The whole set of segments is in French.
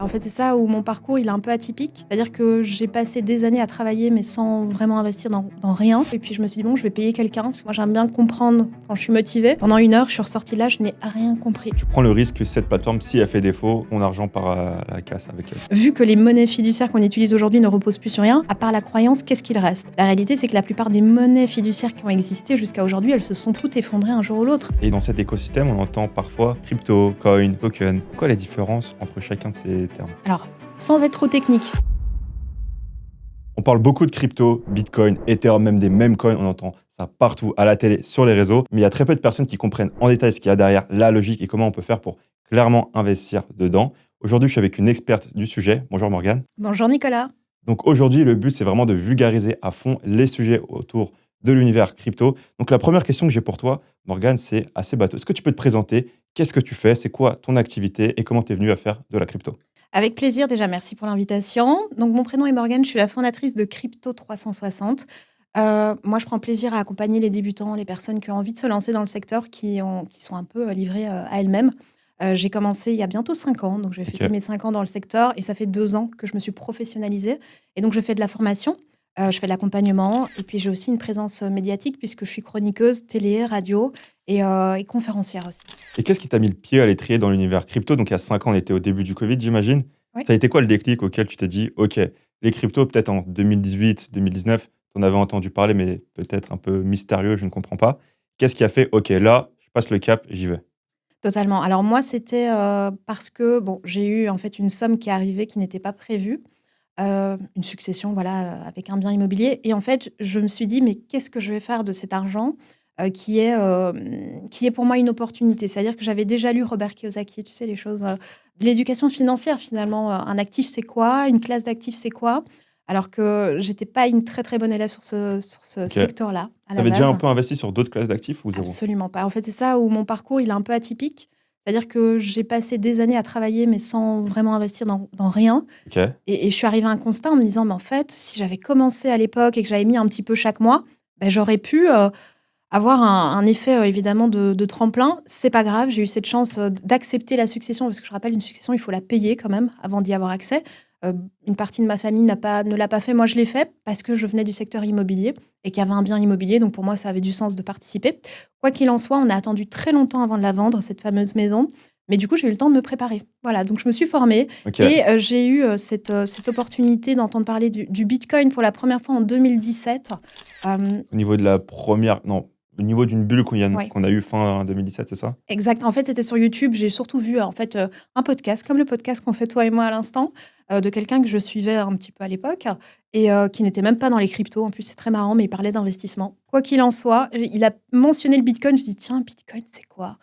En fait, c'est ça où mon parcours, il est un peu atypique. C'est-à-dire que j'ai passé des années à travailler, mais sans vraiment investir dans rien. Et puis, je me suis dit, bon, je vais payer quelqu'un, parce que moi, j'aime bien comprendre quand je suis motivée. Pendant 1 heure, je suis ressortie là, je n'ai rien compris. Tu prends le risque que cette plateforme, si elle fait défaut, ton argent part à la casse avec elle. Vu que les monnaies fiduciaires qu'on utilise aujourd'hui ne reposent plus sur rien, à part la croyance, qu'est-ce qu'il reste? La réalité, c'est que la plupart des monnaies fiduciaires qui ont existé jusqu'à aujourd'hui, elles se sont toutes effondrées un jour ou l'autre. Et dans cet écosystème, on entend parfois crypto, coin, token. C'est quoi la différence entre chacun de ces termes? Alors, sans être trop technique, On parle beaucoup de crypto, Bitcoin, Ethereum, même des mêmes coins, on entend ça partout, à la télé, sur les réseaux, mais il y a très peu de personnes qui comprennent en détail ce qu'il y a derrière, la logique et comment on peut faire pour clairement investir dedans. Aujourd'hui, je suis avec une experte du sujet. Bonjour Morgane. bonjour Nicolas. Donc aujourd'hui, le but, c'est vraiment de vulgariser à fond les sujets autour de l'univers crypto. Donc la première question que j'ai pour toi, Morgane, c'est assez bateau. Est-ce que tu peux te présenter? Qu'est-ce que tu fais? C'est quoi ton activité? Et comment tu es venue à faire de la crypto? Avec plaisir, déjà, merci pour l'invitation. Donc, mon prénom est Morgane, je suis la fondatrice de Crypto 360. Moi, je prends plaisir à accompagner les débutants, les personnes qui ont envie de se lancer dans le secteur, qui sont un peu livrées à elles-mêmes. J'ai commencé il y a bientôt 5 ans, donc je vais fêter Ok. mes 5 ans dans le secteur, et ça fait 2 ans que je me suis professionnalisée. Et donc, je fais de la formation, je fais de l'accompagnement, et puis j'ai aussi une présence médiatique, puisque je suis chroniqueuse, télé, radio, et conférencière aussi. Et qu'est-ce qui t'a mis le pied à l'étrier dans l'univers crypto? Donc il y a 5 ans, on était au début du Covid, j'imagine. Oui. Ça a été quoi le déclic auquel tu t'es dit, OK, les cryptos, peut-être en 2018, 2019, tu en avais entendu parler, mais peut-être un peu mystérieux, je ne comprends pas. Qu'est-ce qui a fait, OK, là, je passe le cap, j'y vais? Totalement. Alors moi, c'était, parce que bon, j'ai eu en fait une somme qui est arrivée qui n'était pas prévue, une succession voilà, avec un bien immobilier, et en fait, je me suis dit: «Mais qu'est-ce que je vais faire de cet argent?» qui est pour moi une opportunité. C'est-à-dire que j'avais déjà lu Robert Kiyosaki, tu sais les choses, de l'éducation financière finalement, un actif c'est quoi? Une classe d'actifs c'est quoi? Alors que j'étais pas une très, très bonne élève sur ce OK. Tu secteur-là, à la avais déjà un base. peu investi sur d'autres classes d'actifs ou zéro? Absolument pas. En fait, c'est ça où mon parcours, il est un peu atypique. C'est-à-dire que j'ai passé des années à travailler, mais sans vraiment investir dans rien. OK. Et je suis arrivée à un constat en me disant, mais en fait, si j'avais commencé à l'époque et que j'avais mis un petit peu chaque mois, ben, j'aurais pu avoir un effet évidemment de tremplin. C'est pas grave, j'ai eu cette chance d'accepter la succession, parce que je rappelle, une succession, il faut la payer quand même avant d'y avoir accès. Euh, une partie de ma famille ne l'a pas fait, moi je l'ai fait parce que je venais du secteur immobilier et qu'il y avait un bien immobilier, donc pour moi ça avait du sens de participer. Quoi qu'il en soit, on a attendu très longtemps avant de la vendre, cette fameuse maison, mais du coup j'ai eu le temps de me préparer. Voilà, donc je me suis formée OK. et j'ai eu cette opportunité d'entendre parler du Bitcoin pour la première fois en 2017. Euh, Au niveau de la première, non, au niveau d'une bulle ouais. qu'on a eu fin 2017, c'est ça? Exact. En fait, c'était sur YouTube. J'ai surtout vu, en fait, un podcast, comme le podcast qu'on fait toi et moi à l'instant, de quelqu'un que je suivais un petit peu à l'époque et qui n'était même pas dans les cryptos. En plus, c'est très marrant, mais il parlait d'investissement. Quoi qu'il en soit, il a mentionné le Bitcoin. Je me suis dit: «Tiens, Bitcoin, c'est quoi?»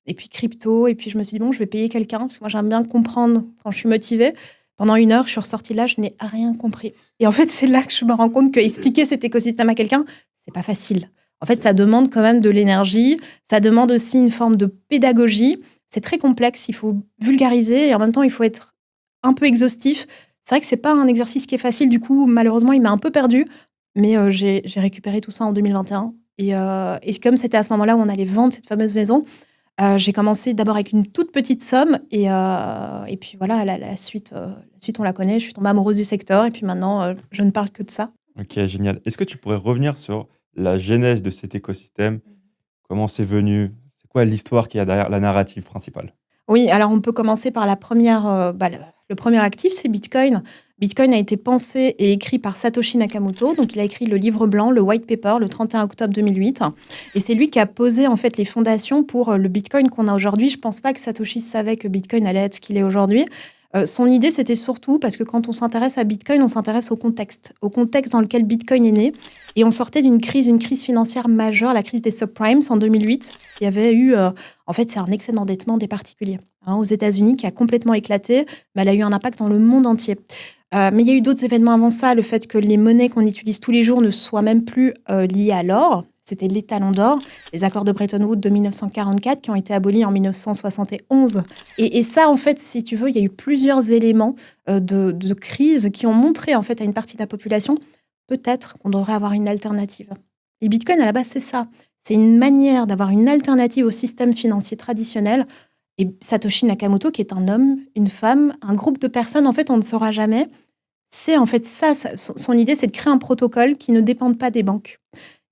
Et puis crypto, et puis je me suis dit: «Bon, je vais payer quelqu'un», parce que moi, j'aime bien comprendre quand je suis motivée. Pendant 1 heure, je suis ressortie là, je n'ai rien compris. Et en fait, c'est là que je me rends compte qu'expliquer cet écosystème à quelqu'un, c'est pas facile. En fait, ça demande quand même de l'énergie, ça demande aussi une forme de pédagogie. C'est très complexe, il faut vulgariser et en même temps, il faut être un peu exhaustif. C'est vrai que c'est pas un exercice qui est facile, du coup, malheureusement, il m'a un peu perdue, mais j'ai récupéré tout ça en 2021 et comme c'était à ce moment-là où on allait vendre cette fameuse maison, j'ai commencé d'abord avec une toute petite somme et puis voilà, la suite, on la connaît. Je suis tombée amoureuse du secteur et puis maintenant, je ne parle que de ça. OK, génial. Est-ce que tu pourrais revenir sur la genèse de cet écosystème? Comment c'est venu? C'est quoi l'histoire qu'il y a derrière, la narrative principale? Oui, alors on peut commencer par la première, le premier actif, c'est Bitcoin. Bitcoin a été pensé et écrit par Satoshi Nakamoto. Donc il a écrit le livre blanc, le white paper, le 31 octobre 2008, et c'est lui qui a posé en fait les fondations pour, le Bitcoin qu'on a aujourd'hui. Je pense pas que Satoshi savait que Bitcoin allait être ce qu'il est aujourd'hui. Son idée, c'était surtout parce que quand on s'intéresse à Bitcoin, on s'intéresse au contexte dans lequel Bitcoin est né, et on sortait d'une crise, une crise financière majeure, la crise des subprimes en 2008. Il y avait eu, en fait, c'est un excès d'endettement des particuliers, hein, aux États-Unis, qui a complètement éclaté, mais elle a eu un impact dans le monde entier. Mais il y a eu d'autres événements avant ça, le fait que les monnaies qu'on utilise tous les jours ne soient même plus liées à l'or. C'était l'étalon d'or, les accords de Bretton Woods de 1944 qui ont été abolis en 1971. Et ça, en fait, si tu veux, il y a eu plusieurs éléments de crise qui ont montré en fait à une partie de la population peut-être qu'on devrait avoir une alternative. Et Bitcoin, à la base, c'est ça. C'est une manière d'avoir une alternative au système financier traditionnel Et Satoshi Nakamoto, qui est un homme, une femme, un groupe de personnes, en fait, on ne saura jamais. C'est en fait son idée, c'est de créer un protocole qui ne dépende pas des banques,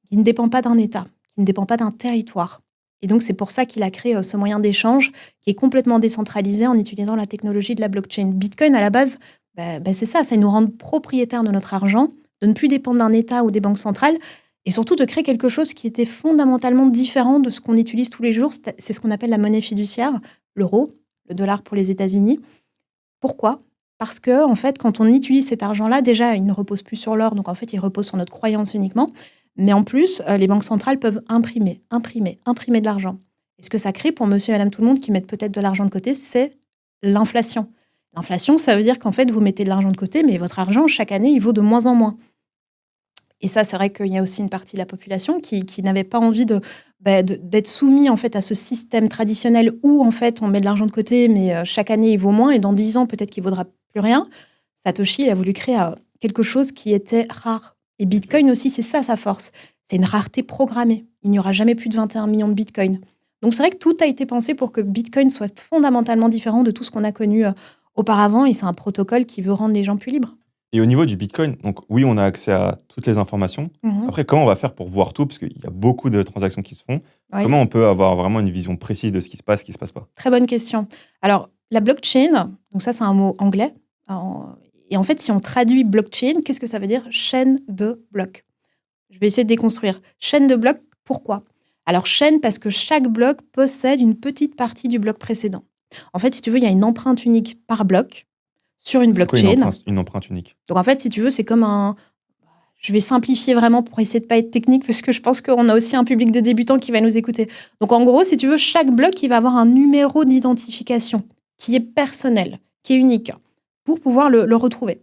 qui ne dépend pas d'un État, qui ne dépend pas d'un territoire. Et donc, c'est pour ça qu'il a créé ce moyen d'échange qui est complètement décentralisé en utilisant la technologie de la blockchain. Bitcoin, à la base, c'est ça nous rend propriétaires de notre argent, de ne plus dépendre d'un État ou des banques centrales, et surtout de créer quelque chose qui était fondamentalement différent de ce qu'on utilise tous les jours. C'est ce qu'on appelle la monnaie fiduciaire, l'euro, le dollar pour les États-Unis. Pourquoi ? Parce que, en fait, quand on utilise cet argent-là, déjà, il ne repose plus sur l'or, donc en fait, il repose sur notre croyance uniquement. Mais en plus, les banques centrales peuvent imprimer de l'argent. Et ce que ça crée pour monsieur et madame tout le monde qui mettent peut-être de l'argent de côté, c'est l'inflation. L'inflation, ça veut dire qu'en fait, vous mettez de l'argent de côté, mais votre argent, chaque année, il vaut de moins en moins. Et ça, c'est vrai qu'il y a aussi une partie de la population qui n'avait pas envie d'être soumis en fait à ce système traditionnel où en fait on met de l'argent de côté, mais chaque année il vaut moins et dans 10 ans peut-être qu'il vaudra plus rien. Satoshi, il a voulu créer quelque chose qui était rare. Et Bitcoin aussi, c'est ça sa force. C'est une rareté programmée. Il n'y aura jamais plus de 21 millions de Bitcoin. Donc c'est vrai que tout a été pensé pour que Bitcoin soit fondamentalement différent de tout ce qu'on a connu auparavant. Et c'est un protocole qui veut rendre les gens plus libres. Et au niveau du Bitcoin, donc oui, on a accès à toutes les informations. Après, comment on va faire pour voir tout? Parce qu'il y a beaucoup de transactions qui se font. Oui. Comment on peut avoir vraiment une vision précise de ce qui se passe pas? Très bonne question. Alors, la blockchain, donc ça, c'est un mot anglais. Et en fait, si on traduit blockchain, qu'est-ce que ça veut dire? Chaîne de blocs. Je vais essayer de déconstruire. Chaîne de blocs, pourquoi? Alors, chaîne, parce que chaque bloc possède une petite partie du bloc précédent. En fait, si tu veux, il y a une empreinte unique par bloc sur une blockchain. C'est quoi une empreinte unique? Donc, en fait, si tu veux, c'est comme un... Je vais simplifier vraiment pour essayer de ne pas être technique, parce que je pense qu'on a aussi un public de débutants qui va nous écouter. Donc, en gros, si tu veux, chaque bloc, il va avoir un numéro d'identification qui est personnel, qui est unique, pour pouvoir le retrouver.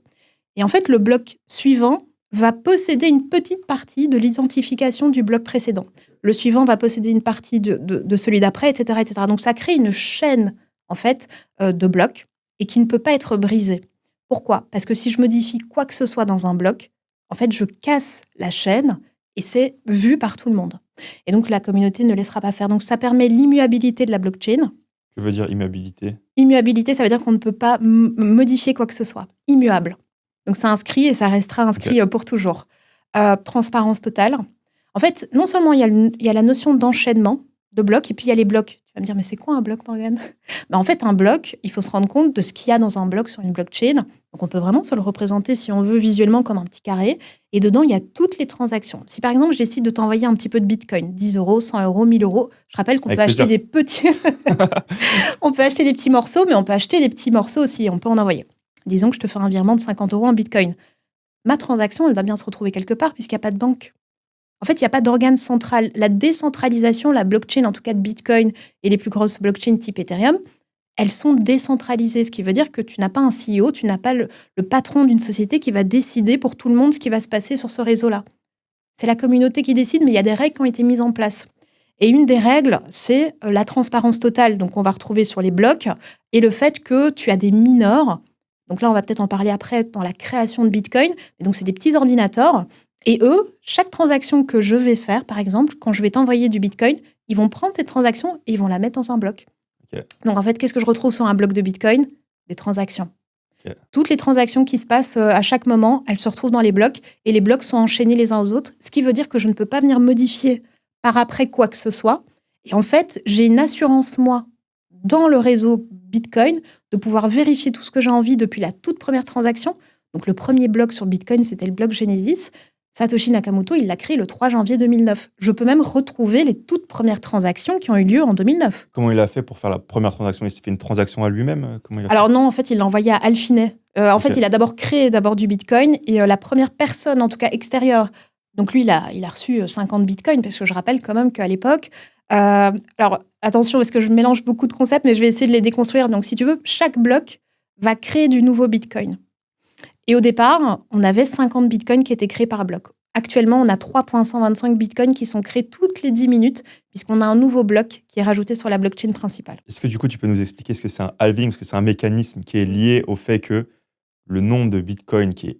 Et en fait, le bloc suivant va posséder une petite partie de l'identification du bloc précédent. Le suivant va posséder une partie de celui d'après, etc., etc. Donc, ça crée une chaîne, en fait, de blocs et qui ne peut pas être brisée. Pourquoi ? Parce que si je modifie quoi que ce soit dans un bloc, en fait, je casse la chaîne et c'est vu par tout le monde. Et donc, la communauté ne laissera pas faire. Donc, ça permet l'immuabilité de la blockchain. Que veut dire immuabilité? Immuabilité, ça veut dire qu'on ne peut pas modifier quoi que ce soit. Immuable. Donc, ça inscrit et ça restera inscrit pour toujours. Transparence totale. En fait, non seulement il y a la notion d'enchaînement de blocs, et puis il y a les blocs. Tu vas me dire, mais c'est quoi un bloc, Morgane ? En fait, un bloc, il faut se rendre compte de ce qu'il y a dans un bloc sur une blockchain. Donc, on peut vraiment se le représenter, si on veut, visuellement comme un petit carré. Et dedans, il y a toutes les transactions. Si, par exemple, je décide de t'envoyer un petit peu de Bitcoin, 10 euros, 100 euros, 1000 euros, je rappelle qu'on peut acheter des petits... on peut acheter des petits morceaux, mais on peut acheter des petits morceaux aussi. On peut en envoyer. Disons que je te fais un virement de 50 euros en Bitcoin. Ma transaction, elle doit bien se retrouver quelque part, puisqu'il n'y a pas de banque. En fait, il n'y a pas d'organe central. La décentralisation, la blockchain, en tout cas de Bitcoin et les plus grosses blockchains type Ethereum, elles sont décentralisées, ce qui veut dire que tu n'as pas un CEO, tu n'as pas le patron d'une société qui va décider pour tout le monde ce qui va se passer sur ce réseau-là. C'est la communauté qui décide, mais il y a des règles qui ont été mises en place. Et une des règles, c'est la transparence totale, donc on va retrouver sur les blocs, et le fait que tu as des mineurs. Donc là, on va peut-être en parler après dans la création de Bitcoin. Et donc, c'est des petits ordinateurs. Et eux, chaque transaction que je vais faire, par exemple, quand je vais t'envoyer du Bitcoin, ils vont prendre cette transaction et ils vont la mettre dans un bloc. Okay. Donc, en fait, qu'est-ce que je retrouve sur un bloc de Bitcoin ? Des transactions. Okay. Toutes les transactions qui se passent à chaque moment, elles se retrouvent dans les blocs et les blocs sont enchaînés les uns aux autres, ce qui veut dire que je ne peux pas venir modifier par après quoi que ce soit. Et en fait, j'ai une assurance, moi, dans le réseau Bitcoin, de pouvoir vérifier tout ce que j'ai envie depuis la toute première transaction. Donc, le premier bloc sur Bitcoin, c'était le bloc Genesis. Satoshi Nakamoto, il l'a créé le 3 janvier 2009. Je peux même retrouver les toutes premières transactions qui ont eu lieu en 2009. Comment il a fait pour faire la première transaction? Il s'est fait une transaction à lui-même? Alors non, en fait, il l'a envoyé à Alfinet. En fait, il a d'abord créé du Bitcoin et la première personne, en tout cas extérieure, donc lui, il a reçu 50 Bitcoins, parce que je rappelle quand même qu'à l'époque... alors, attention, parce que je mélange beaucoup de concepts, mais je vais essayer de les déconstruire. Donc, si tu veux, chaque bloc va créer du nouveau Bitcoin. Et au départ, on avait 50 bitcoins qui étaient créés par bloc. Actuellement, on a 3,125 bitcoins qui sont créés toutes les 10 minutes, puisqu'on a un nouveau bloc qui est rajouté sur la blockchain principale. Est-ce que du coup, tu peux nous expliquer ce que c'est un halving? Parce que c'est un mécanisme qui est lié au fait que le nombre de bitcoins qui est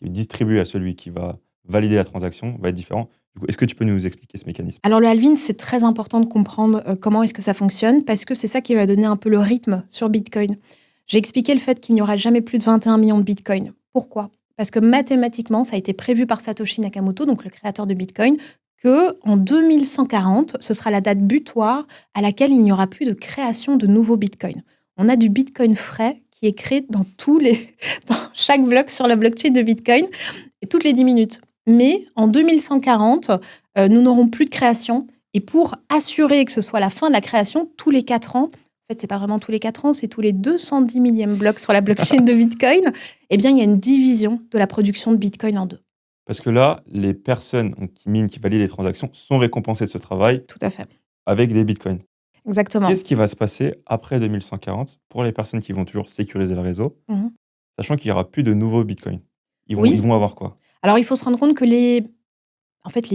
distribué à celui qui va valider la transaction va être différent. Du coup, est-ce que tu peux nous expliquer ce mécanisme? Alors le halving, c'est très important de comprendre comment est-ce que ça fonctionne, parce que c'est ça qui va donner un peu le rythme sur Bitcoin. J'ai expliqué le fait qu'il n'y aura jamais plus de 21 millions de Bitcoin. Pourquoi? Parce que mathématiquement, ça a été prévu par Satoshi Nakamoto, donc le créateur de Bitcoin, que en 2140, ce sera la date butoir à laquelle il n'y aura plus de création de nouveaux Bitcoins. On a du Bitcoin frais qui est créé dans dans chaque bloc sur la blockchain de Bitcoin, et toutes les 10 minutes. Mais en 2140, nous n'aurons plus de création. Et pour assurer que ce soit la fin de la création, tous les 4 ans, en fait, c'est pas vraiment tous les 4 ans, c'est tous les 210 millièmes blocs sur la blockchain de Bitcoin, eh bien, il y a une division de la production de Bitcoin en deux. Parce que là, les personnes donc, qui minent, qui valident les transactions, sont récompensées de ce travail Tout à fait. avec des bitcoins. Exactement. Qu'est-ce qui va se passer après 2140 pour les personnes qui vont toujours sécuriser le réseau, Mhm. sachant qu'il n'y aura plus de nouveaux bitcoins? Ils Oui. vont avoir quoi? Alors, il faut se rendre compte que les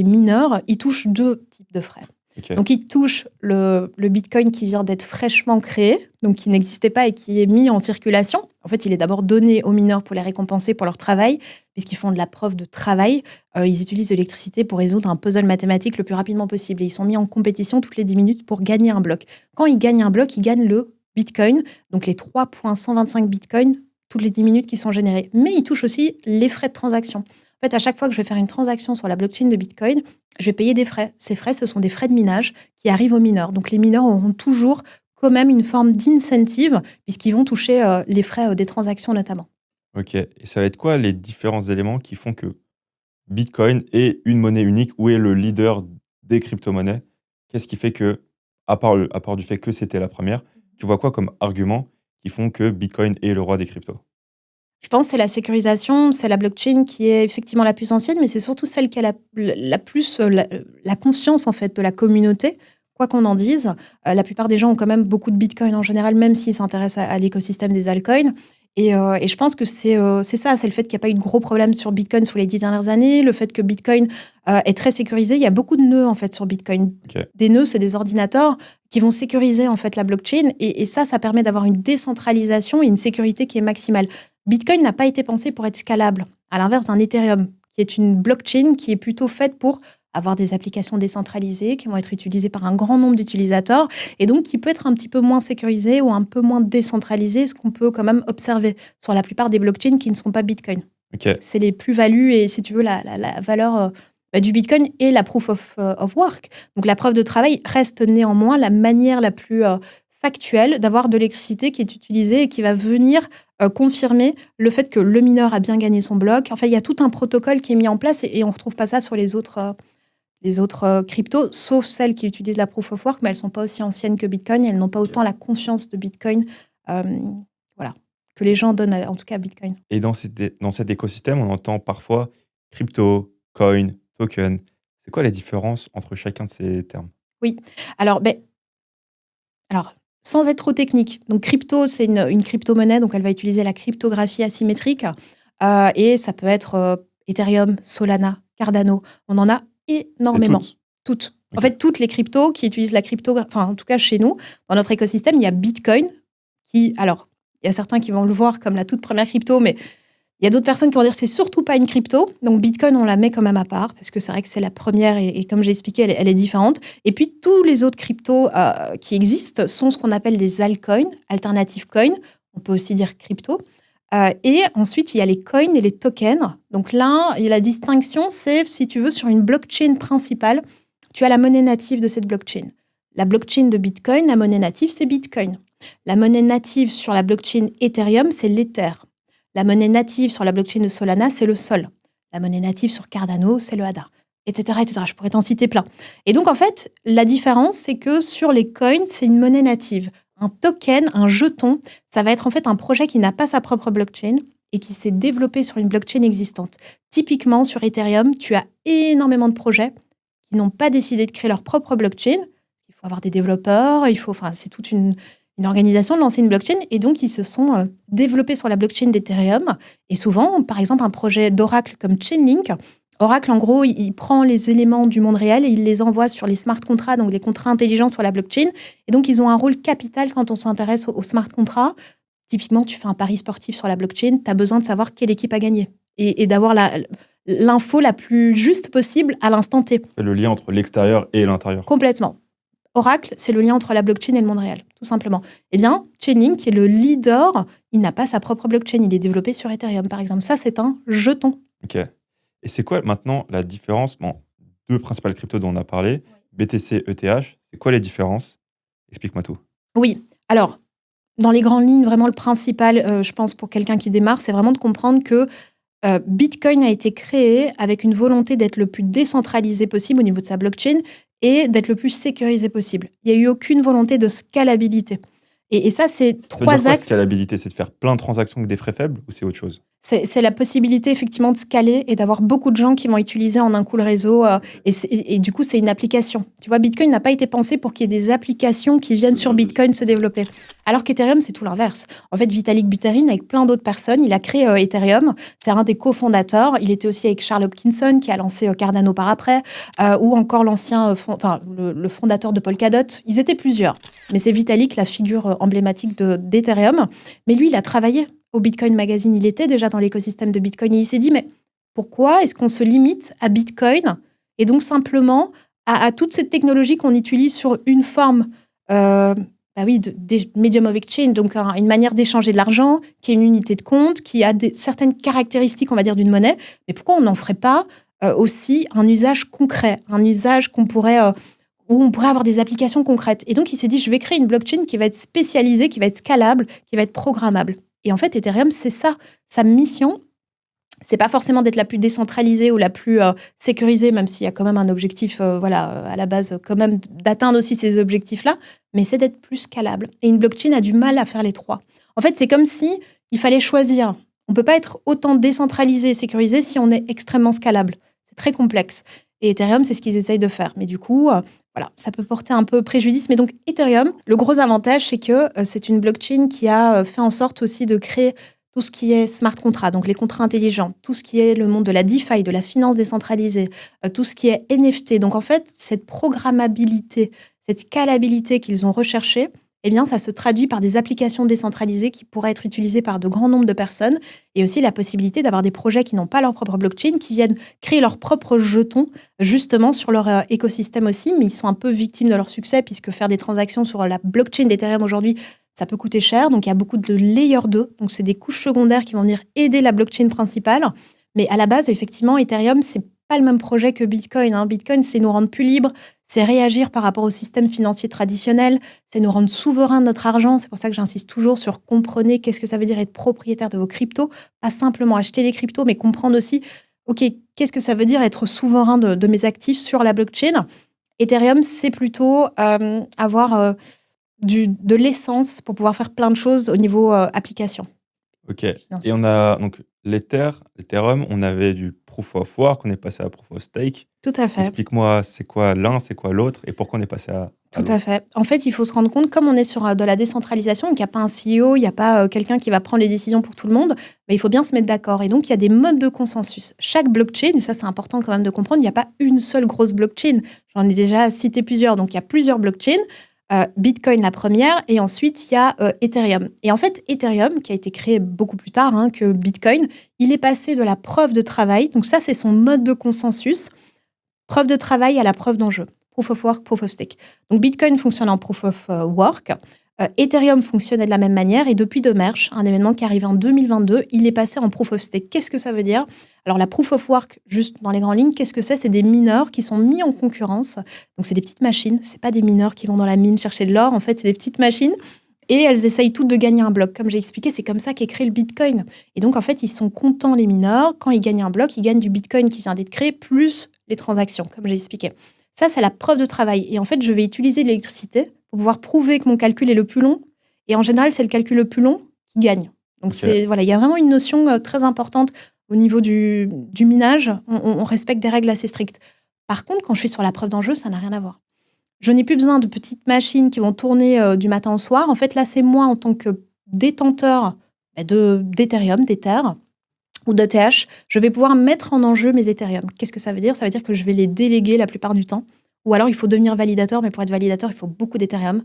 mineurs, ils touchent deux types de frais. Ok. Donc, ils touchent le Bitcoin qui vient d'être fraîchement créé, donc qui n'existait pas et qui est mis en circulation. En fait, il est d'abord donné aux mineurs pour les récompenser pour leur travail, puisqu'ils font de la preuve de travail. Ils utilisent de l'électricité pour résoudre un puzzle mathématique le plus rapidement possible. Et ils sont mis en compétition toutes les 10 minutes pour gagner un bloc. Quand ils gagnent un bloc, ils gagnent le Bitcoin, donc les 3,125 Bitcoins toutes les 10 minutes qui sont générés. Mais ils touchent aussi les frais de transaction. En fait, à chaque fois que je vais faire une transaction sur la blockchain de Bitcoin, je vais payer des frais. Ces frais, ce sont des frais de minage qui arrivent aux mineurs. Donc, les mineurs auront toujours quand même une forme d'incentive puisqu'ils vont toucher les frais des transactions notamment. Ok. Et ça va être quoi les différents éléments qui font que Bitcoin est une monnaie unique ou est le leader des crypto-monnaies? Qu'est-ce qui fait que, à part du fait que c'était la première, tu vois quoi comme argument qui font que Bitcoin est le roi des cryptos? Je pense que c'est la sécurisation, c'est la blockchain qui est effectivement la plus ancienne, mais c'est surtout celle qui a la plus la conscience en fait de la communauté. Quoi qu'on en dise, la plupart des gens ont quand même beaucoup de Bitcoin en général, même s'ils s'intéressent à l'écosystème des altcoins. Et je pense que c'est ça, c'est le fait qu'il n'y a pas eu de gros problèmes sur Bitcoin sur les 10 dernières années, le fait que Bitcoin est très sécurisé. Il y a beaucoup de nœuds en fait sur Bitcoin. Ok. Des nœuds, c'est des ordinateurs qui vont sécuriser en fait la blockchain, et ça permet d'avoir une décentralisation et une sécurité qui est maximale. Bitcoin n'a pas été pensé pour être scalable, à l'inverse d'un Ethereum, qui est une blockchain qui est plutôt faite pour avoir des applications décentralisées qui vont être utilisées par un grand nombre d'utilisateurs et donc qui peut être un petit peu moins sécurisée ou un peu moins décentralisée, ce qu'on peut quand même observer sur la plupart des blockchains qui ne sont pas Bitcoin. Ok. C'est les plus-values et, si tu veux, la valeur du Bitcoin et la proof of work. Donc la preuve de travail reste néanmoins la manière la plus factuelle d'avoir de l'électricité qui est utilisée et qui va venir confirmer le fait que le mineur a bien gagné son bloc. Enfin, il y a tout un protocole qui est mis en place et on ne retrouve pas ça sur les autres cryptos, sauf celles qui utilisent la proof of work, mais elles ne sont pas aussi anciennes que Bitcoin et elles n'ont pas autant la conscience de Bitcoin euh, voilà, que les gens donnent en tout cas à Bitcoin. Et dans cet écosystème, on entend parfois crypto, coin, token. C'est quoi la différence entre chacun de ces termes? Oui, alors, sans être trop technique, donc crypto, c'est une crypto-monnaie, donc elle va utiliser la cryptographie asymétrique, et ça peut être Ethereum, Solana, Cardano, on en a énormément. C'est Toutes. En Ok. fait, toutes les cryptos qui utilisent la cryptographie, enfin en tout cas chez nous, dans notre écosystème, il y a Bitcoin, alors, il y a certains qui vont le voir comme la toute première crypto, mais il y a d'autres personnes qui vont dire que c'est surtout pas une crypto. Donc Bitcoin, on la met quand même à part parce que c'est vrai que c'est la première et comme j'ai expliqué, elle est différente. Et puis tous les autres cryptos qui existent sont ce qu'on appelle des altcoins, alternative coins. On peut aussi dire crypto. Et ensuite, il y a les coins et les tokens. Donc là, la distinction, c'est, si tu veux, sur une blockchain principale, tu as la monnaie native de cette blockchain. La blockchain de Bitcoin, la monnaie native, c'est Bitcoin. La monnaie native sur la blockchain Ethereum, c'est l'Ether. La monnaie native sur la blockchain de Solana, c'est le Sol. La monnaie native sur Cardano, c'est le ADA, etc., etc. Je pourrais t'en citer plein. Et donc, en fait, la différence, c'est que sur les coins, c'est une monnaie native. Un token, un jeton, ça va être en fait un projet qui n'a pas sa propre blockchain et qui s'est développé sur une blockchain existante. Typiquement, sur Ethereum, tu as énormément de projets qui n'ont pas décidé de créer leur propre blockchain. Il faut avoir des développeurs, c'est toute une organisation de lancer une blockchain, et donc ils se sont développés sur la blockchain d'Ethereum. Et souvent, par exemple, un projet d'Oracle comme Chainlink, Oracle, en gros, il prend les éléments du monde réel et il les envoie sur les smart contracts, donc les contrats intelligents sur la blockchain. Et donc, ils ont un rôle capital quand on s'intéresse aux smart contracts. Typiquement, tu fais un pari sportif sur la blockchain, tu as besoin de savoir quelle équipe a gagné et d'avoir l'info la plus juste possible à l'instant T. Le lien entre l'extérieur et l'intérieur. Complètement. Oracle, c'est le lien entre la blockchain et le monde réel, tout simplement. Eh bien, Chainlink, qui est le leader, il n'a pas sa propre blockchain. Il est développé sur Ethereum, par exemple. Ça, c'est un jeton. Ok. Et c'est quoi maintenant la différence? Bon, deux principales cryptos dont on a parlé, BTC, ETH. C'est quoi les différences? Explique-moi tout. Oui. Alors, dans les grandes lignes, vraiment le principal, je pense, pour quelqu'un qui démarre, c'est vraiment de comprendre que Bitcoin a été créé avec une volonté d'être le plus décentralisé possible au niveau de sa blockchain et d'être le plus sécurisé possible. Il n'y a eu aucune volonté de scalabilité. Et ça, c'est Ça veut dire trois quoi, axes. scalabilité? C'est de faire plein de transactions avec des frais faibles ou c'est autre chose? C'est la possibilité effectivement de scaler et d'avoir beaucoup de gens qui vont utiliser en un coup le réseau. Et du coup, c'est une application. Tu vois, Bitcoin n'a pas été pensé pour qu'il y ait des applications qui viennent sur Bitcoin se développer. Alors qu'Ethereum, c'est tout l'inverse. En fait, Vitalik Buterin, avec plein d'autres personnes, il a créé Ethereum. C'est un des cofondateurs. Il était aussi avec Charles Hopkinson, qui a lancé Cardano par après, ou encore le fondateur de Polkadot. Ils étaient plusieurs. Mais c'est Vitalik, la figure emblématique d'Ethereum. Mais lui, il a travaillé au Bitcoin Magazine. Il était déjà dans l'écosystème de Bitcoin et il s'est dit, mais pourquoi est-ce qu'on se limite à Bitcoin et donc simplement à toute cette technologie qu'on utilise sur une forme des medium of exchange, donc une manière d'échanger de l'argent, qui est une unité de compte, qui a certaines caractéristiques, on va dire, d'une monnaie. Mais pourquoi on n'en ferait pas aussi un usage concret, un usage où on pourrait avoir des applications concrètes. Et donc, il s'est dit, je vais créer une blockchain qui va être spécialisée, qui va être scalable, qui va être programmable. Et en fait, Ethereum, c'est ça. Sa mission, c'est pas forcément d'être la plus décentralisée ou la plus sécurisée, même s'il y a quand même un objectif, à la base, quand même, d'atteindre aussi ces objectifs-là, mais c'est d'être plus scalable. Et une blockchain a du mal à faire les trois. En fait, c'est comme si il fallait choisir. On peut pas être autant décentralisé et sécurisé si on est extrêmement scalable. C'est très complexe. Et Ethereum, c'est ce qu'ils essayent de faire. Mais du coup, ça peut porter un peu préjudice. Mais donc, Ethereum, le gros avantage, c'est que c'est une blockchain qui a fait en sorte aussi de créer tout ce qui est smart contract, donc les contrats intelligents, tout ce qui est le monde de la DeFi, de la finance décentralisée, tout ce qui est NFT. Donc, en fait, cette programmabilité, cette scalabilité qu'ils ont recherchée, eh bien, ça se traduit par des applications décentralisées qui pourraient être utilisées par de grands nombres de personnes et aussi la possibilité d'avoir des projets qui n'ont pas leur propre blockchain, qui viennent créer leurs propres jetons, justement, sur leur écosystème aussi, mais ils sont un peu victimes de leur succès puisque faire des transactions sur la blockchain d'Ethereum aujourd'hui, ça peut coûter cher. Donc, il y a beaucoup de layer 2. Donc, c'est des couches secondaires qui vont venir aider la blockchain principale. Mais à la base, effectivement, Ethereum, c'est pas le même projet que Bitcoin. Bitcoin, c'est nous rendre plus libres, c'est réagir par rapport au système financier traditionnel, c'est nous rendre souverains de notre argent. C'est pour ça que j'insiste toujours sur comprenez qu'est-ce que ça veut dire être propriétaire de vos cryptos, pas simplement acheter des cryptos, mais comprendre aussi, OK, qu'est-ce que ça veut dire être souverain de mes actifs sur la blockchain. Ethereum, c'est plutôt avoir de l'essence pour pouvoir faire plein de choses au niveau application. Ok. Et on a donc l'Ethereum, on avait du Proof of Work, on est passé à Proof of Stake. Tout à fait. Explique-moi, c'est quoi l'un, c'est quoi l'autre et pourquoi on est passé à Tout à fait. En fait, il faut se rendre compte, comme on est sur de la décentralisation, qu'il n'y a pas un CEO, il n'y a pas quelqu'un qui va prendre les décisions pour tout le monde, mais il faut bien se mettre d'accord. Et donc, il y a des modes de consensus. Chaque blockchain, et ça c'est important quand même de comprendre, il n'y a pas une seule grosse blockchain. J'en ai déjà cité plusieurs. Donc, il y a plusieurs blockchains. Bitcoin la première, et ensuite il y a Ethereum. Et en fait, Ethereum, qui a été créé beaucoup plus tard que Bitcoin, il est passé de la preuve de travail, donc ça c'est son mode de consensus, preuve de travail à la preuve d'enjeu. Proof of work, proof of stake. Donc Bitcoin fonctionne en proof of work, Ethereum fonctionnait de la même manière, et depuis Domerge, un événement qui est arrivé en 2022, il est passé en proof of stake. Qu'est-ce que ça veut dire ? Alors la proof of work, juste dans les grandes lignes, qu'est-ce que c'est ? C'est des mineurs qui sont mis en concurrence. Donc c'est des petites machines, c'est pas des mineurs qui vont dans la mine chercher de l'or, en fait c'est des petites machines, et elles essayent toutes de gagner un bloc. Comme j'ai expliqué, c'est comme ça qu'est créé le Bitcoin. Et donc en fait, ils sont contents les mineurs, quand ils gagnent un bloc, ils gagnent du Bitcoin qui vient d'être créé, plus les transactions, comme j'ai expliqué. Ça, c'est la preuve de travail. Et en fait, je vais utiliser de l'électricité pour pouvoir prouver que mon calcul est le plus long. Et en général, c'est le calcul le plus long qui gagne. Donc, il y a vraiment une notion très importante au niveau du minage. On respecte des règles assez strictes. Par contre, quand je suis sur la preuve d'enjeu, ça n'a rien à voir. Je n'ai plus besoin de petites machines qui vont tourner du matin au soir. En fait, là, c'est moi, en tant que détenteur d'Ethereum, d'Ether, ou d'ETH, je vais pouvoir mettre en enjeu mes Ethereum. Qu'est-ce que ça veut dire ? Ça veut dire que je vais les déléguer la plupart du temps. Ou alors, il faut devenir validateur, mais pour être validateur, il faut beaucoup d'Ethereum.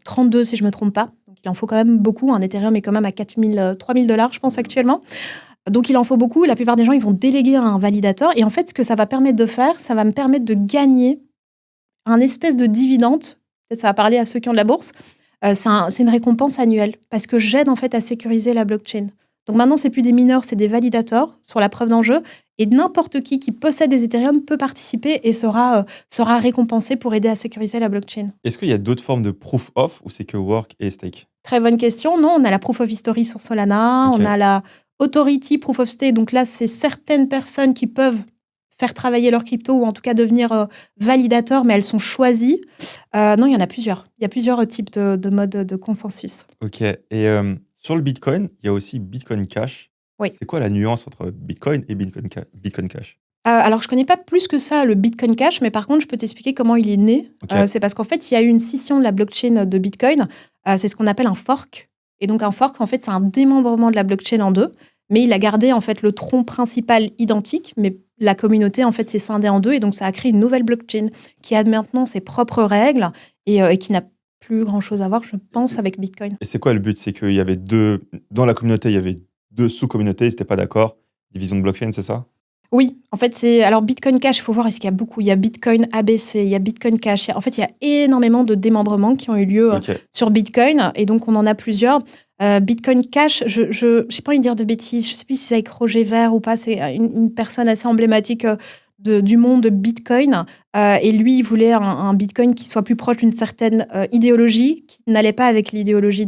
32 si je ne me trompe pas. Donc, il en faut quand même beaucoup. Un Ethereum est quand même à 3 000 $, je pense, actuellement. Donc il en faut beaucoup. La plupart des gens, ils vont déléguer à un validateur. Et en fait, ce que ça va permettre de faire, ça va me permettre de gagner un espèce de dividende. Peut-être ça va parler à ceux qui ont de la bourse. C'est une récompense annuelle parce que j'aide en fait à sécuriser la blockchain. Donc maintenant, c'est plus des mineurs, c'est des validateurs sur la preuve d'enjeu. Et n'importe qui possède des Ethereum peut participer et sera récompensé pour aider à sécuriser la blockchain. Est-ce qu'il y a d'autres formes de proof of ou c'est que work et stake? Très bonne question. Non, on a la Proof of History sur Solana, Ok. on a la Authority Proof of Stake. Donc là, c'est certaines personnes qui peuvent faire travailler leur crypto ou en tout cas devenir validateurs, mais elles sont choisies. Non, il y en a plusieurs. Il y a plusieurs types de modes de consensus. Ok. Et sur le Bitcoin, il y a aussi Bitcoin Cash. Oui. C'est quoi la nuance entre Bitcoin et Bitcoin Cash? Alors, je connais pas plus que ça le Bitcoin Cash, mais par contre, je peux t'expliquer comment il est né. Ok. C'est parce qu'en fait, il y a eu une scission de la blockchain de Bitcoin. C'est ce qu'on appelle un fork. Et donc, un fork, en fait, c'est un démembrement de la blockchain en deux. Mais il a gardé, en fait, le tronc principal identique, mais la communauté, en fait, s'est scindée en deux. Et donc, ça a créé une nouvelle blockchain qui a maintenant ses propres règles et qui n'a plus grand-chose à voir, je pense, avec Bitcoin. Et c'est quoi le but? C'est qu'il y avait dans la communauté, il y avait deux sous-communautés, ils n'étaient pas d'accord. Division de blockchain, c'est ça? Oui, en fait, alors Bitcoin Cash, il faut voir, est-ce qu'il y a beaucoup. Il y a Bitcoin ABC, il y a Bitcoin Cash. En fait, il y a énormément de démembrements qui ont eu lieu Ok. sur Bitcoin, et donc on en a plusieurs. Bitcoin Cash, je n'ai pas envie de dire de bêtises, je ne sais plus si c'est avec Roger Ver ou pas, c'est une personne assez emblématique du monde de Bitcoin. Et lui, il voulait un Bitcoin qui soit plus proche d'une certaine idéologie, qui n'allait pas avec l'idéologie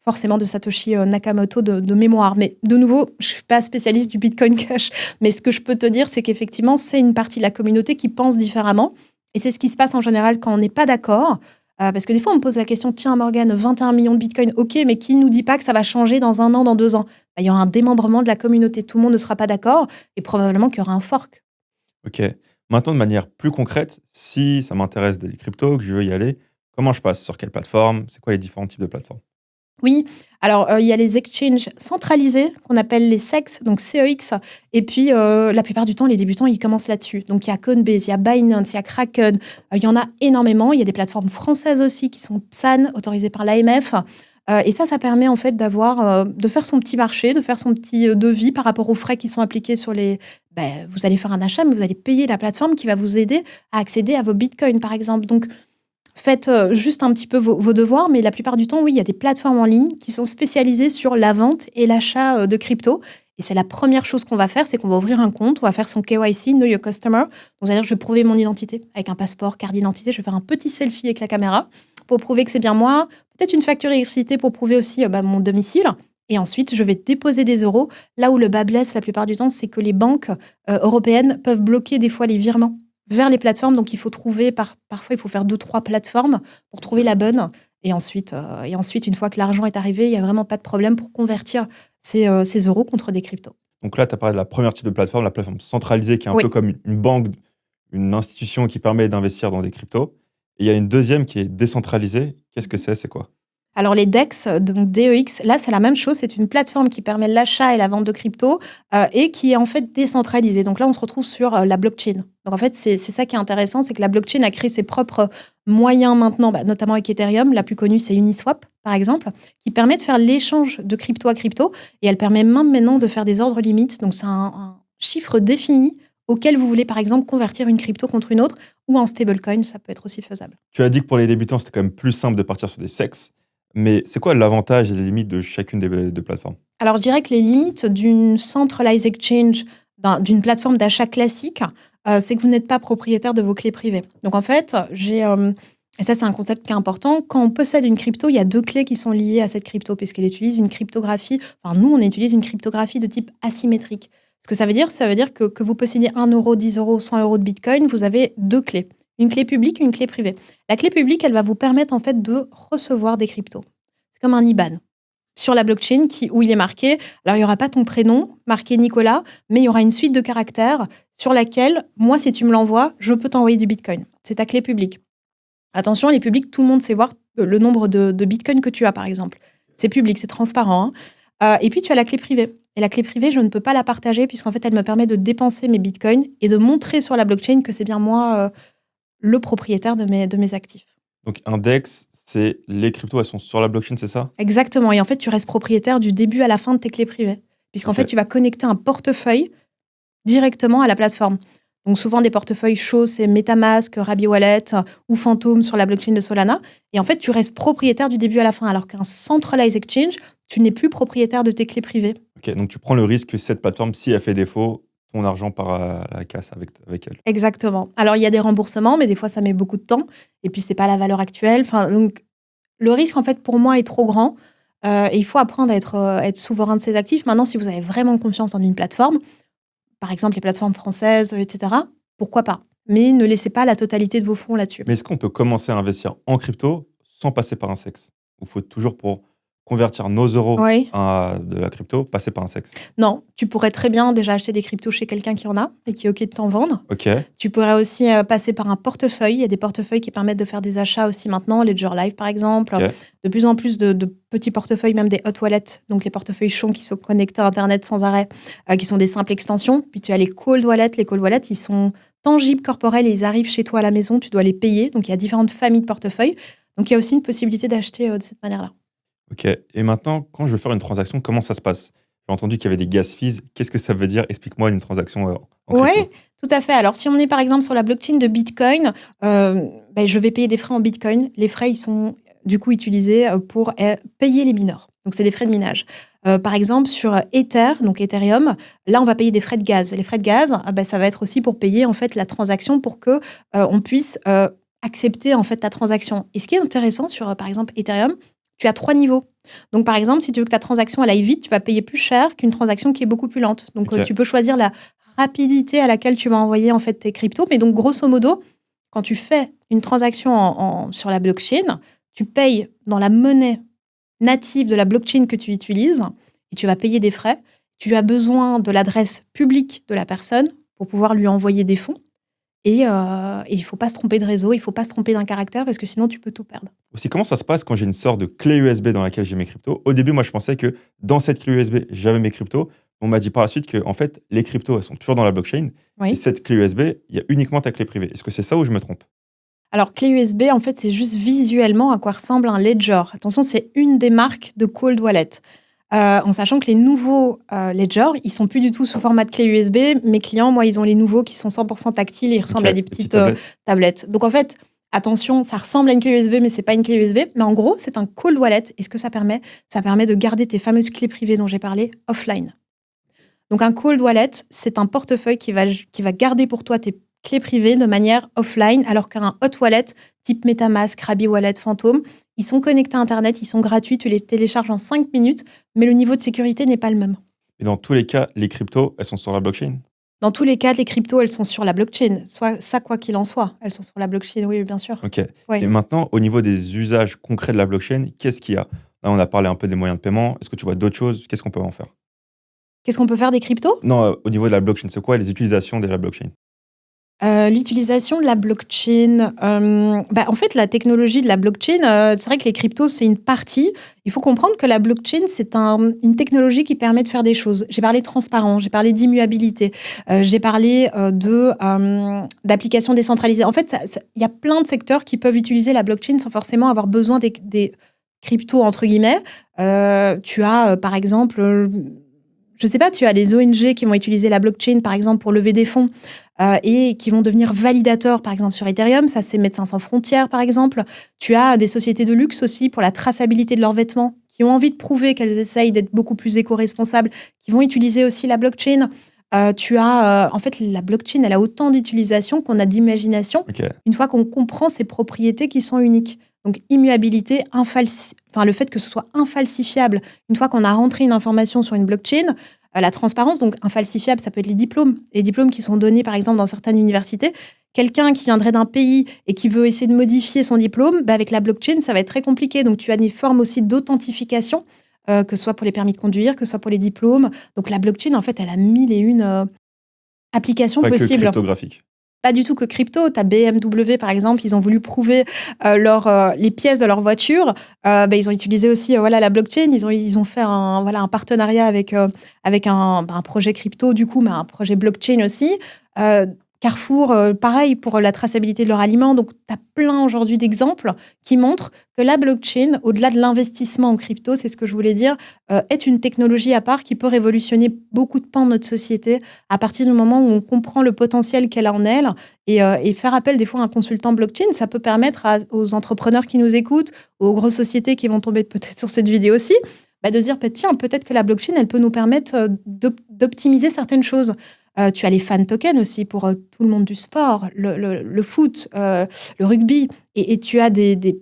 forcément de Satoshi Nakamoto de mémoire. Mais de nouveau, je ne suis pas spécialiste du Bitcoin Cash. Mais ce que je peux te dire, c'est qu'effectivement, c'est une partie de la communauté qui pense différemment. Et c'est ce qui se passe en général quand on n'est pas d'accord. Parce que des fois, on me pose la question, tiens Morgane, 21 millions de Bitcoin, ok, mais qui ne nous dit pas que ça va changer dans 1 an, dans 2 ans? Il y aura un démembrement de la communauté, tout le monde ne sera pas d'accord, et probablement qu'il y aura un fork. Ok. Maintenant, de manière plus concrète, si ça m'intéresse les cryptos, que je veux y aller, comment je passe? Sur quelle plateforme? C'est quoi les différents types de plateformes? Oui, alors il y a les exchanges centralisés qu'on appelle les CEX, donc CEX, et puis la plupart du temps, les débutants, ils commencent là-dessus. Donc il y a Coinbase, il y a Binance, il y a Kraken, il y en a énormément. Il y a des plateformes françaises aussi qui sont PSAN, autorisées par l'AMF. Et ça permet en fait de faire son petit marché, de faire son petit devis par rapport aux frais qui sont appliqués sur les... vous allez faire un achat, mais vous allez payer la plateforme qui va vous aider à accéder à vos bitcoins, par exemple. Donc, faites juste un petit peu vos devoirs, mais la plupart du temps, oui, il y a des plateformes en ligne qui sont spécialisées sur la vente et l'achat de crypto. Et c'est la première chose qu'on va faire, c'est qu'on va ouvrir un compte, on va faire son KYC, Know Your Customer. Donc, c'est-à-dire que je vais prouver mon identité avec un passeport, carte d'identité. Je vais faire un petit selfie avec la caméra pour prouver que c'est bien moi. Peut-être une facture d'électricité pour prouver aussi mon domicile. Et ensuite, je vais déposer des euros. Là où le bas blesse la plupart du temps, c'est que les banques européennes peuvent bloquer des fois les virements vers les plateformes. Donc, il faut trouver, parfois, il faut faire 2-3 plateformes pour trouver la bonne. Et ensuite, une fois que l'argent est arrivé, il n'y a vraiment pas de problème pour convertir ces euros contre des cryptos. Donc là, tu as parlé de la première type de plateforme, la plateforme centralisée, qui est un Oui. peu comme une banque, une institution qui permet d'investir dans des cryptos. Et il y a une deuxième qui est décentralisée. Qu'est-ce que c'est quoi? Alors les DEX, donc DEX, là c'est la même chose, c'est une plateforme qui permet l'achat et la vente de crypto et qui est en fait décentralisée. Donc là on se retrouve sur la blockchain. Donc en fait c'est ça qui est intéressant, c'est que la blockchain a créé ses propres moyens maintenant, notamment avec Ethereum. La plus connue c'est Uniswap par exemple, qui permet de faire l'échange de crypto à crypto et elle permet même maintenant de faire des ordres limites. Donc c'est un chiffre défini auquel vous voulez par exemple convertir une crypto contre une autre ou en stablecoin, ça peut être aussi faisable. Tu as dit que pour les débutants c'était quand même plus simple de partir sur des SEX. Mais c'est quoi l'avantage et les limites de chacune des deux plateformes? Alors, je dirais que les limites d'une centralized exchange, d'une plateforme d'achat classique, c'est que vous n'êtes pas propriétaire de vos clés privées. Donc, en fait, et ça, c'est un concept qui est important. Quand on possède une crypto, il y a 2 clés qui sont liées à cette crypto, puisqu'elle utilise une cryptographie. Enfin, nous, on utilise une cryptographie de type asymétrique. Ce que ça veut dire que vous possédez 1 euro, 10 euros, 100 euros de Bitcoin, vous avez 2 clés. Une clé publique et une clé privée. La clé publique, elle va vous permettre en fait de recevoir des cryptos. C'est comme un IBAN sur la blockchain où il est marqué. Alors, il n'y aura pas ton prénom, marqué Nicolas, mais il y aura une suite de caractères sur laquelle, moi, si tu me l'envoies, je peux t'envoyer du Bitcoin. C'est ta clé publique. Attention, les publics, tout le monde sait voir le nombre de Bitcoin que tu as, par exemple. C'est public, c'est transparent. Et puis, tu as la clé privée. Et la clé privée, je ne peux pas la partager puisqu'en fait, elle me permet de dépenser mes Bitcoins et de montrer sur la blockchain que c'est bien moi le propriétaire de mes actifs. Donc un DEX, c'est les cryptos, elles sont sur la blockchain, c'est ça? Exactement. Et en fait, tu restes propriétaire du début à la fin de tes clés privées. puisqu'en fait, tu vas connecter un portefeuille directement à la plateforme. Donc souvent, des portefeuilles chauds, c'est MetaMask, Rabi Wallet ou Phantom sur la blockchain de Solana. Et en fait, tu restes propriétaire du début à la fin, alors qu'un centralized exchange, tu n'es plus propriétaire de tes clés privées. Ok, donc tu prends le risque que cette plateforme, si elle fait défaut, ton argent part à la casse avec elle. Exactement. Alors, il y a des remboursements, mais des fois, ça met beaucoup de temps. Et puis, c'est pas la valeur actuelle. Enfin, donc, le risque, en fait, pour moi, est trop grand. Et il faut apprendre à être souverain de ses actifs. Maintenant, si vous avez vraiment confiance en une plateforme, par exemple les plateformes françaises, etc., pourquoi pas? Mais ne laissez pas la totalité de vos fonds là-dessus. Mais est-ce qu'on peut commencer à investir en crypto sans passer par un sexe? Ou faut toujours pour convertir nos euros Oui. à de la crypto, passer par un sexe? Non, tu pourrais très bien déjà acheter des cryptos chez quelqu'un qui en a et qui est OK de t'en vendre. Ok, Tu pourrais aussi passer par un portefeuille. Il y a des portefeuilles qui permettent de faire des achats aussi maintenant, Ledger Live par exemple. ok. De plus en plus de petits portefeuilles, même des hot wallets, donc les portefeuilles chauds qui sont connectés à Internet sans arrêt, qui sont des simples extensions. Puis tu as les cold wallets. Les cold wallets, ils sont tangibles, corporels, et ils arrivent chez toi à la maison. Tu dois les payer. Donc il y a différentes familles de portefeuilles. Donc il y a aussi une possibilité d'acheter de cette manière-là. Ok. Et maintenant, quand je veux faire une transaction, comment ça se passe? J'ai entendu qu'il y avait des gas fees. Qu'est-ce que ça veut dire? Explique-moi une transaction en Oui, crypto. tout à fait. Alors, si on est par exemple sur la blockchain de Bitcoin, je vais payer des frais en Bitcoin. Les frais, ils sont du coup utilisés pour payer les mineurs. Donc, c'est des frais de minage. Par exemple, sur Ether, donc Ethereum, là, on va payer des frais de gaz. Les frais de gaz, ça va être aussi pour payer en fait la transaction pour que on puisse accepter en fait ta transaction. Et ce qui est intéressant sur, par exemple, Ethereum, tu as 3 niveaux. Donc, par exemple, si tu veux que ta transaction elle aille vite, tu vas payer plus cher qu'une transaction qui est beaucoup plus lente. Donc, Ok. tu peux choisir la rapidité à laquelle tu vas envoyer en fait tes cryptos. Mais donc, grosso modo, quand tu fais une transaction sur la blockchain, tu payes dans la monnaie native de la blockchain que tu utilises et tu vas payer des frais. Tu as besoin de l'adresse publique de la personne pour pouvoir lui envoyer des fonds. Et il ne faut pas se tromper de réseau, il ne faut pas se tromper d'un caractère parce que sinon tu peux tout perdre. Aussi, comment ça se passe quand j'ai une sorte de clé USB dans laquelle j'ai mes cryptos? Au début, moi, je pensais que dans cette clé USB, j'avais mes cryptos. On m'a dit par la suite que, en fait, les cryptos, elles sont toujours dans la blockchain. Et Oui. cette clé USB, il y a uniquement ta clé privée. Est-ce que c'est ça ou je me trompe? Alors, clé USB, en fait, c'est juste visuellement à quoi ressemble un Ledger. Attention, c'est une des marques de cold wallet. En sachant que les nouveaux Ledger, ils sont plus du tout sous format de clé USB. Mes clients, moi, ils ont les nouveaux qui sont 100% tactiles et ils ressemblent Ok, à des les petites petites tablettes. tablettes. Donc, en fait, attention, ça ressemble à une clé USB, mais c'est pas une clé USB. Mais en gros, c'est un cold wallet. Et ce que ça permet? Ça permet de garder tes fameuses clés privées dont j'ai parlé offline. Donc, un cold wallet, c'est un portefeuille qui va garder pour toi tes clés privées de manière offline, alors qu'un hot wallet, type MetaMask, Rabi Wallet, Phantom, ils sont connectés à Internet, ils sont gratuits, tu les télécharges en 5 minutes, mais le niveau de sécurité n'est pas le même. Et dans tous les cas, les cryptos, elles sont sur la blockchain? Dans tous les cas, les cryptos, elles sont sur la blockchain. Ça, quoi qu'il en soit, elles sont sur la blockchain, oui, bien sûr. Ok. Oui. Et maintenant, au niveau des usages concrets de la blockchain, qu'est-ce qu'il y a? Là, on a parlé un peu des moyens de paiement. Est-ce que tu vois d'autres choses? Qu'est-ce qu'on peut en faire? Qu'est-ce qu'on peut faire des cryptos? Non, au niveau de la blockchain, c'est quoi les utilisations de la blockchain? L'utilisation de la blockchain, en fait, la technologie de la blockchain, c'est vrai que les cryptos, c'est une partie. Il faut comprendre que la blockchain, c'est une technologie qui permet de faire des choses. J'ai parlé de transparence, j'ai parlé d'immuabilité, j'ai parlé d'applications décentralisées. En fait, il y a plein de secteurs qui peuvent utiliser la blockchain sans forcément avoir besoin des cryptos, entre guillemets. Tu as, par exemple, je sais pas, tu as des ONG qui vont utiliser la blockchain, par exemple, pour lever des fonds et qui vont devenir validateurs, par exemple, sur Ethereum. Ça, c'est Médecins sans frontières, par exemple. Tu as des sociétés de luxe aussi pour la traçabilité de leurs vêtements qui ont envie de prouver qu'elles essayent d'être beaucoup plus éco-responsables, qui vont utiliser aussi la blockchain. En fait, la blockchain, elle a autant d'utilisation qu'on a d'imagination, Ok. une fois qu'on comprend ses propriétés qui sont uniques. Donc, immuabilité, le fait que ce soit infalsifiable. Une fois qu'on a rentré une information sur une blockchain, la transparence, donc infalsifiable, ça peut être les diplômes. Les diplômes qui sont donnés, par exemple, dans certaines universités. Quelqu'un qui viendrait d'un pays et qui veut essayer de modifier son diplôme, avec la blockchain, ça va être très compliqué. Donc, tu as des formes aussi d'authentification, que ce soit pour les permis de conduire, que ce soit pour les diplômes. Donc, la blockchain, en fait, elle a 1001 applications Pas que possibles. cryptographique. Pas du tout que crypto. Tu as BMW, par exemple, ils ont voulu prouver les pièces de leur voiture. Ils ont utilisé aussi la blockchain. Ils ont fait un partenariat avec un projet crypto, du coup, mais un projet blockchain aussi. Carrefour, pareil pour la traçabilité de leurs aliments. Donc, tu as plein aujourd'hui d'exemples qui montrent que la blockchain, au-delà de l'investissement en crypto, c'est ce que je voulais dire, est une technologie à part qui peut révolutionner beaucoup de pans de notre société à partir du moment où on comprend le potentiel qu'elle a en elle. Et faire appel des fois à un consultant blockchain, ça peut permettre aux entrepreneurs qui nous écoutent, aux grosses sociétés qui vont tomber peut-être sur cette vidéo aussi, de se dire, tiens, peut-être que la blockchain, elle peut nous permettre d'optimiser certaines choses. Tu as les fan tokens aussi pour tout le monde du sport, le foot, le rugby. Et tu as des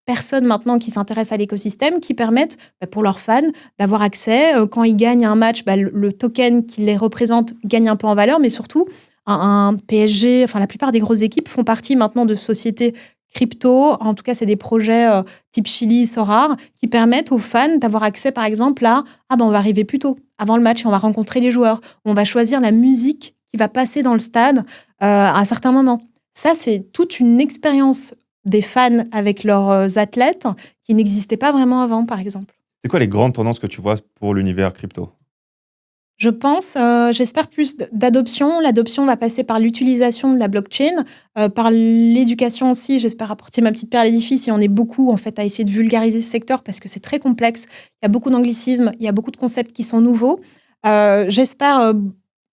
personnes maintenant qui s'intéressent à l'écosystème qui permettent pour leurs fans d'avoir accès. Quand ils gagnent un match, le token qui les représente gagne un peu en valeur, mais surtout, un PSG, enfin la plupart des grosses équipes font partie maintenant de sociétés crypto. En tout cas, c'est des projets type Chili, Sorare, qui permettent aux fans d'avoir accès, par exemple, à on va arriver plus tôt, avant le match, et on va rencontrer les joueurs. On va choisir la musique qui va passer dans le stade à un certain moment. Ça, c'est toute une expérience des fans avec leurs athlètes qui n'existait pas vraiment avant, par exemple. C'est quoi les grandes tendances que tu vois pour l'univers crypto ? Je pense, j'espère plus d'adoption. L'adoption va passer par l'utilisation de la blockchain, par l'éducation aussi. J'espère apporter ma petite pierre à l'édifice. Et on est beaucoup en fait à essayer de vulgariser ce secteur parce que c'est très complexe. Il y a beaucoup d'anglicismes, il y a beaucoup de concepts qui sont nouveaux. J'espère.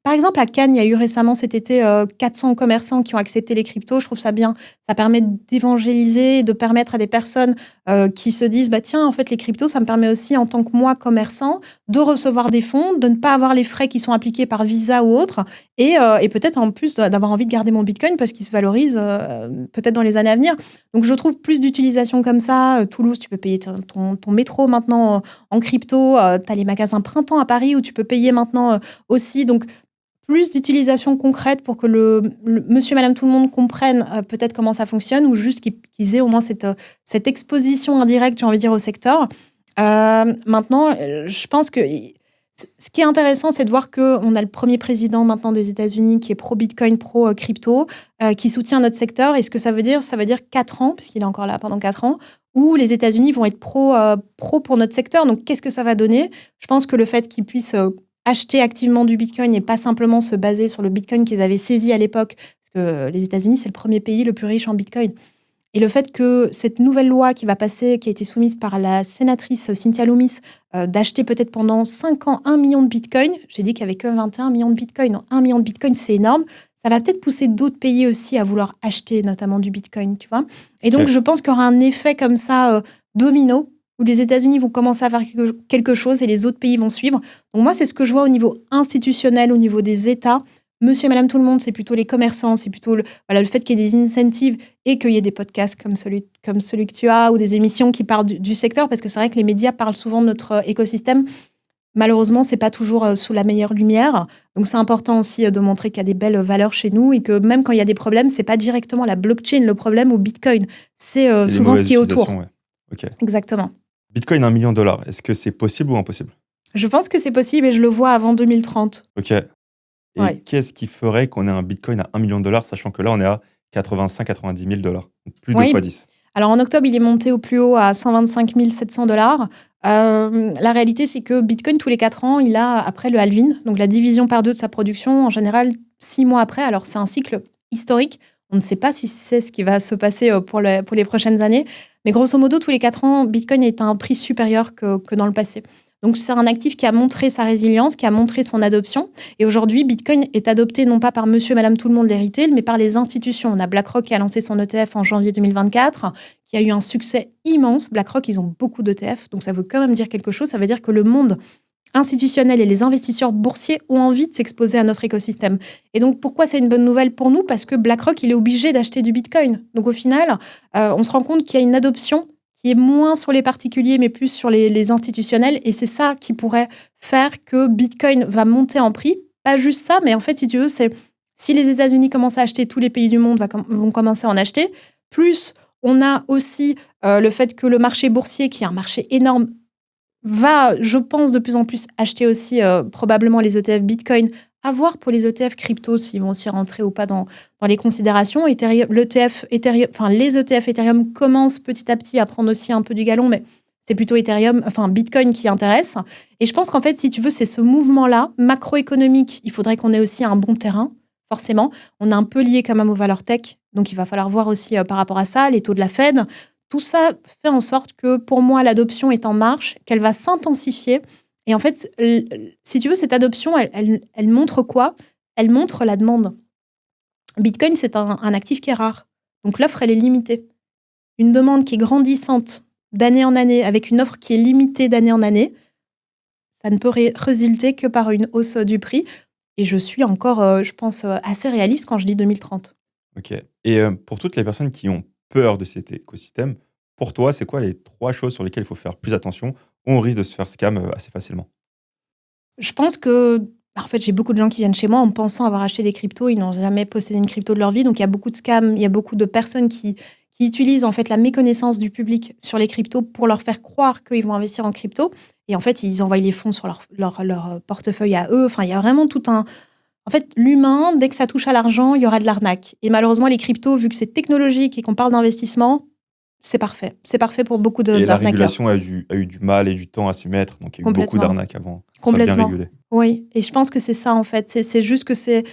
Par exemple, à Cannes, il y a eu récemment cet été 400 commerçants qui ont accepté les cryptos. Je trouve ça bien. Ça permet d'évangéliser, de permettre à des personnes qui se disent tiens, en fait, les cryptos, ça me permet aussi, en tant que moi, commerçant, de recevoir des fonds, de ne pas avoir les frais qui sont appliqués par Visa ou autre, et peut-être en plus d'avoir envie de garder mon Bitcoin parce qu'il se valorise peut-être dans les années à venir. Donc, je trouve plus d'utilisation comme ça. Toulouse, tu peux payer ton métro maintenant en crypto. Tu as les magasins Printemps à Paris où tu peux payer maintenant aussi. Donc, plus d'utilisation concrète pour que le monsieur, madame, tout le monde comprenne peut-être comment ça fonctionne, ou juste qu'ils aient au moins cette exposition indirecte, j'ai envie de dire, au secteur. Maintenant, je pense que ce qui est intéressant, c'est de voir qu'on a le premier président maintenant des États-Unis qui est pro-Bitcoin, pro-crypto, qui soutient notre secteur. Et ce que ça veut dire 4 ans, puisqu'il est encore là pendant 4 ans, où les États-Unis vont être pro pour notre secteur. Donc, qu'est-ce que ça va donner ? Je pense que le fait qu'ils puissent acheter activement du Bitcoin et pas simplement se baser sur le Bitcoin qu'ils avaient saisi à l'époque, parce que les États-Unis, c'est le premier pays le plus riche en Bitcoin. Et le fait que cette nouvelle loi qui va passer, qui a été soumise par la sénatrice Cynthia Lummis, d'acheter peut-être pendant 5 ans 1 million de Bitcoin, j'ai dit qu'il n'y avait que 21 millions de Bitcoin. Donc 1 million de Bitcoin, c'est énorme. Ça va peut-être pousser d'autres pays aussi à vouloir acheter notamment du Bitcoin, tu vois. Et donc, je pense qu'il y aura un effet comme ça, domino, où les États-Unis vont commencer à faire quelque chose et les autres pays vont suivre. Donc moi, c'est ce que je vois au niveau institutionnel, au niveau des États. Monsieur et madame tout le monde, c'est plutôt les commerçants, c'est plutôt le fait qu'il y ait des incentives et qu'il y ait des podcasts comme celui que tu as, ou des émissions qui parlent du secteur, parce que c'est vrai que les médias parlent souvent de notre écosystème. Malheureusement, c'est pas toujours sous la meilleure lumière. Donc c'est important aussi de montrer qu'il y a des belles valeurs chez nous et que même quand il y a des problèmes, c'est pas directement la blockchain le problème ou Bitcoin. C'est souvent ce qui est autour. Ouais. Okay. Exactement. Bitcoin à $1 million, est-ce que c'est possible ou impossible ? Je pense que c'est possible et je le vois avant 2030. Ok. Et qu'est-ce qui ferait qu'on ait un Bitcoin à $1 million, sachant que là, on est à 85-90 000 $, donc plus de fois 10. Alors en octobre, il est monté au plus haut à 125 700 $. La réalité, c'est que Bitcoin, tous les 4 ans, il a, après le halving, donc la division par 2 de sa production, en général 6 mois après. Alors c'est un cycle historique. On ne sait pas si c'est ce qui va se passer pour les prochaines années. Mais grosso modo, tous les 4 ans, Bitcoin est à un prix supérieur que dans le passé. Donc, c'est un actif qui a montré sa résilience, qui a montré son adoption. Et aujourd'hui, Bitcoin est adopté non pas par monsieur et madame tout le monde les retail, mais par les institutions. On a BlackRock qui a lancé son ETF en janvier 2024, qui a eu un succès immense. BlackRock, ils ont beaucoup d'ETF, donc ça veut quand même dire quelque chose. Ça veut dire que le monde institutionnels et les investisseurs boursiers ont envie de s'exposer à notre écosystème. Et donc, pourquoi c'est une bonne nouvelle pour nous ? Parce que BlackRock, il est obligé d'acheter du Bitcoin. Donc, au final, on se rend compte qu'il y a une adoption qui est moins sur les particuliers, mais plus sur les institutionnels. Et c'est ça qui pourrait faire que Bitcoin va monter en prix. Pas juste ça, mais en fait, si tu veux, c'est si les États-Unis commencent à acheter, tous les pays du monde vont commencer à en acheter. Plus, on a aussi le fait que le marché boursier, qui est un marché énorme, va, je pense, de plus en plus acheter aussi probablement les ETF Bitcoin, à voir pour les ETF crypto s'ils vont aussi rentrer ou pas dans les considérations. les ETF Ethereum commencent petit à petit à prendre aussi un peu du galon, mais c'est plutôt Bitcoin qui intéresse. Et je pense qu'en fait, si tu veux, c'est ce mouvement-là, macroéconomique, il faudrait qu'on ait aussi un bon terrain. forcément. On est un peu lié quand même aux valeurs tech, donc il va falloir voir aussi par rapport à ça, les taux de la Fed. Tout ça fait en sorte que pour moi, l'adoption est en marche, qu'elle va s'intensifier. Et en fait, si tu veux, cette adoption, elle montre quoi? Elle montre la demande. Bitcoin, c'est un actif qui est rare. Donc l'offre, elle est limitée. Une demande qui est grandissante d'année en année, avec une offre qui est limitée d'année en année, ça ne peut résulter que par une hausse du prix. Et je suis encore, je pense, assez réaliste quand je dis 2030. Ok. Et pour toutes les personnes qui ont peur de cet écosystème, pour toi, c'est quoi les 3 choses sur lesquelles il faut faire plus attention ou on risque de se faire scam assez facilement? Je pense que, en fait, j'ai beaucoup de gens qui viennent chez moi en pensant avoir acheté des cryptos. Ils n'ont jamais possédé une crypto de leur vie. Donc, il y a beaucoup de scams. Il y a beaucoup de personnes qui utilisent en fait la méconnaissance du public sur les cryptos pour leur faire croire qu'ils vont investir en crypto. Et en fait, ils envoient les fonds sur leur portefeuille à eux. Enfin, il y a vraiment tout un... En fait, l'humain, dès que ça touche à l'argent, il y aura de l'arnaque. Et malheureusement, les cryptos, vu que c'est technologique et qu'on parle d'investissement, c'est parfait. C'est parfait pour beaucoup Et la d'arnaqueurs. régulation a eu du mal et du temps à s'y mettre, donc il y a eu beaucoup Complètement. d'arnaques avant que ça soit bien Complètement. régulé. Oui, et je pense que c'est ça en fait. C'est juste que c'est...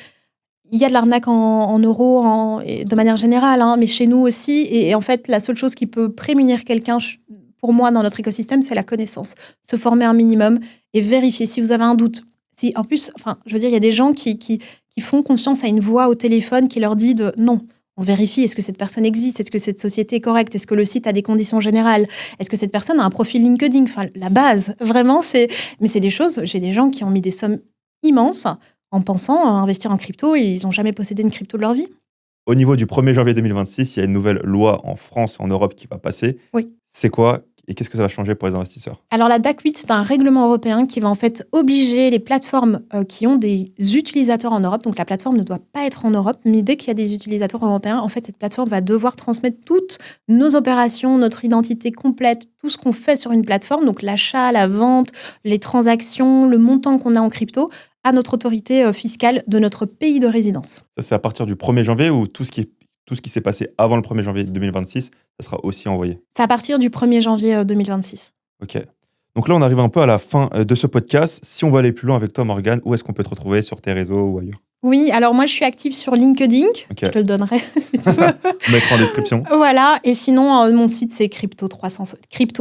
Il y a de l'arnaque en euros et de manière générale, hein, mais chez nous aussi. Et en fait, la seule chose qui peut prémunir quelqu'un, pour moi, dans notre écosystème, c'est la connaissance. Se former un minimum et vérifier si vous avez un doute. Si, en plus, enfin, je veux dire, il y a des gens qui font confiance à une voix au téléphone qui leur dit non. On vérifie, est-ce que cette personne existe? Est-ce que cette société est correcte? Est-ce que le site a des conditions générales? Est-ce que cette personne a un profil LinkedIn? Enfin, la base, vraiment, c'est... Mais c'est des choses, j'ai des gens qui ont mis des sommes immenses en pensant à investir en crypto et ils n'ont jamais possédé une crypto de leur vie. Au niveau du 1er janvier 2026, il y a une nouvelle loi en France et en Europe qui va passer. Oui. C'est quoi et qu'est-ce que ça va changer pour les investisseurs? Alors la DAC 8, c'est un règlement européen qui va en fait obliger les plateformes qui ont des utilisateurs en Europe, donc la plateforme ne doit pas être en Europe, mais dès qu'il y a des utilisateurs européens, en fait cette plateforme va devoir transmettre toutes nos opérations, notre identité complète, tout ce qu'on fait sur une plateforme, donc l'achat, la vente, les transactions, le montant qu'on a en crypto, à notre autorité fiscale de notre pays de résidence. Ça, c'est à partir du 1er janvier ou tout ce qui s'est passé avant le 1er janvier 2026, ça sera aussi envoyé? C'est à partir du 1er janvier 2026. Ok. Donc là, on arrive un peu à la fin de ce podcast. Si on veut aller plus loin avec toi, Morgane, où est-ce qu'on peut te retrouver sur tes réseaux ou ailleurs? Oui, alors moi je suis active sur LinkedIn, Ok. je te le donnerai si tu veux. On mettra en description. Voilà, et sinon mon site c'est crypto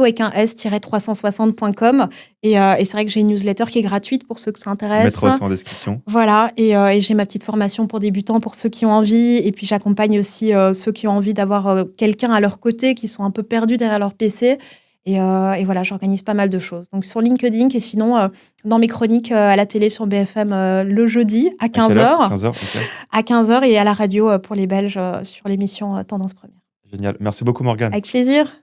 avec un s-360.com et c'est vrai que j'ai une newsletter qui est gratuite pour ceux que ça On intéresse. mettra aussi en description. Voilà, et j'ai ma petite formation pour débutants pour ceux qui ont envie, et puis j'accompagne aussi ceux qui ont envie d'avoir quelqu'un à leur côté, qui sont un peu perdus derrière leur PC. Et voilà, j'organise pas mal de choses. Donc sur LinkedIn et sinon dans mes chroniques à la télé sur BFM le jeudi à 15h. 15h, ok. À 15h et à la radio pour les Belges sur l'émission Tendance Première. Génial. Merci beaucoup, Morgane. Avec plaisir.